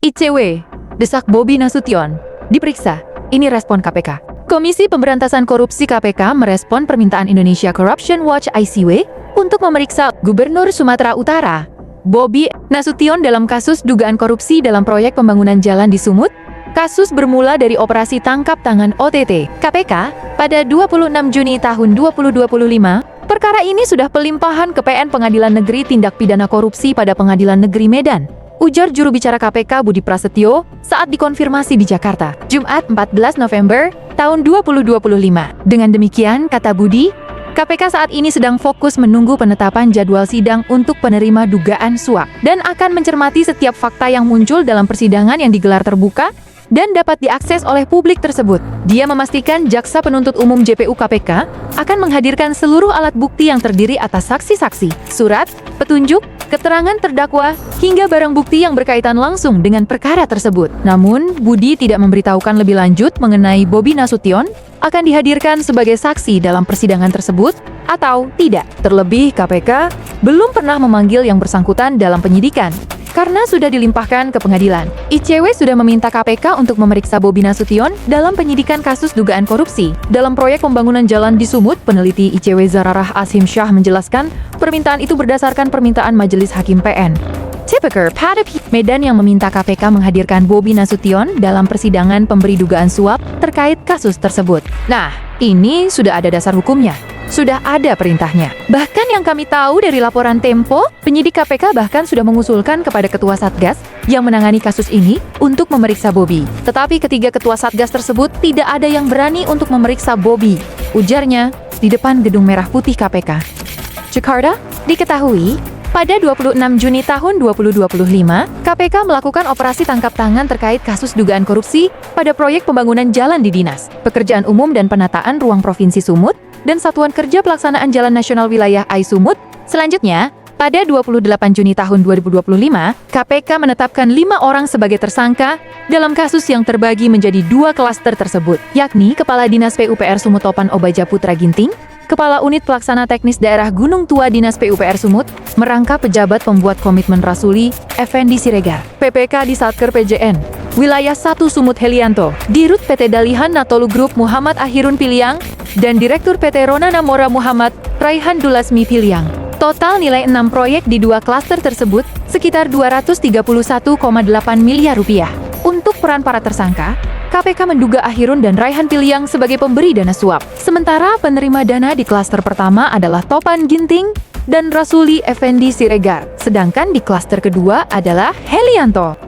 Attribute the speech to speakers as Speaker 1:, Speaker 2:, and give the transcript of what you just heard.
Speaker 1: ICW, desak Bobi Nasution, diperiksa. Ini respon KPK. Komisi Pemberantasan Korupsi KPK merespon permintaan Indonesia Corruption Watch (ICW) untuk memeriksa Gubernur Sumatera Utara, Bobi Nasution dalam kasus dugaan korupsi dalam proyek pembangunan jalan di Sumut. Kasus bermula dari operasi tangkap tangan OTT KPK pada 26 Juni tahun 2025. Perkara ini sudah pelimpahan ke PN Pengadilan Negeri Tindak Pidana Korupsi pada Pengadilan Negeri Medan, ujar juru bicara KPK Budi Prasetyo saat dikonfirmasi di Jakarta, Jumat 14 November tahun 2025. Dengan demikian, kata Budi, KPK saat ini sedang fokus menunggu penetapan jadwal sidang untuk penerima dugaan suap dan akan mencermati setiap fakta yang muncul dalam persidangan yang digelar terbuka dan dapat diakses oleh publik tersebut. Dia memastikan Jaksa Penuntut Umum JPU KPK akan menghadirkan seluruh alat bukti yang terdiri atas saksi-saksi, surat, petunjuk, keterangan terdakwa, hingga barang bukti yang berkaitan langsung dengan perkara tersebut. Namun, Budi tidak memberitahukan lebih lanjut mengenai Bobi Nasution akan dihadirkan sebagai saksi dalam persidangan tersebut atau tidak. Terlebih, KPK belum pernah memanggil yang bersangkutan dalam penyidikan karena sudah dilimpahkan ke pengadilan. ICW sudah meminta KPK untuk memeriksa Bobi Nasution dalam penyidikan kasus dugaan korupsi dalam proyek pembangunan jalan di Sumut. Peneliti ICW Zararah Ashim Shah menjelaskan, permintaan itu berdasarkan permintaan Majelis Hakim PN Tipikor pada Medan yang meminta KPK menghadirkan Bobi Nasution dalam persidangan pemberi dugaan suap terkait kasus tersebut. Nah, ini sudah ada dasar hukumnya. Sudah ada perintahnya. Bahkan yang kami tahu dari laporan Tempo, penyidik KPK bahkan sudah mengusulkan kepada Ketua Satgas yang menangani kasus ini untuk memeriksa Bobi. Tetapi ketiga Ketua Satgas tersebut tidak ada yang berani untuk memeriksa Bobi, ujarnya di depan Gedung Merah Putih KPK. Jakarta, diketahui, pada 26 Juni tahun 2025, KPK melakukan operasi tangkap tangan terkait kasus dugaan korupsi pada proyek pembangunan jalan di Dinas Pekerjaan Umum dan Penataan Ruang Provinsi Sumut dan Satuan Kerja Pelaksanaan Jalan Nasional Wilayah AI Sumut. Selanjutnya, pada 28 Juni tahun 2025, KPK menetapkan 5 orang sebagai tersangka dalam kasus yang terbagi menjadi 2 klaster tersebut, yakni Kepala Dinas PUPR Sumut Topan Obaja Putra Ginting, Kepala Unit Pelaksana Teknis Daerah Gunung Tua Dinas PUPR Sumut, merangkap pejabat pembuat komitmen Rasuli, Effendi Siregar, PPK di Satker PJN, Wilayah 1 Sumut Helianto, Dirut PT Dalihan Natolu Group Muhammad Ahirun Piliang, dan Direktur PT Ronana Mora Muhammad Raihan Dulasmi Piliang. Total nilai 6 proyek di 2 klaster tersebut sekitar 231,8 miliar rupiah. Untuk peran para tersangka, KPK menduga Ahirun dan Raihan Piliang sebagai pemberi dana suap. Sementara penerima dana di klaster pertama adalah Topan Ginting dan Rasuli Effendi Siregar. Sedangkan di klaster kedua adalah Helianto.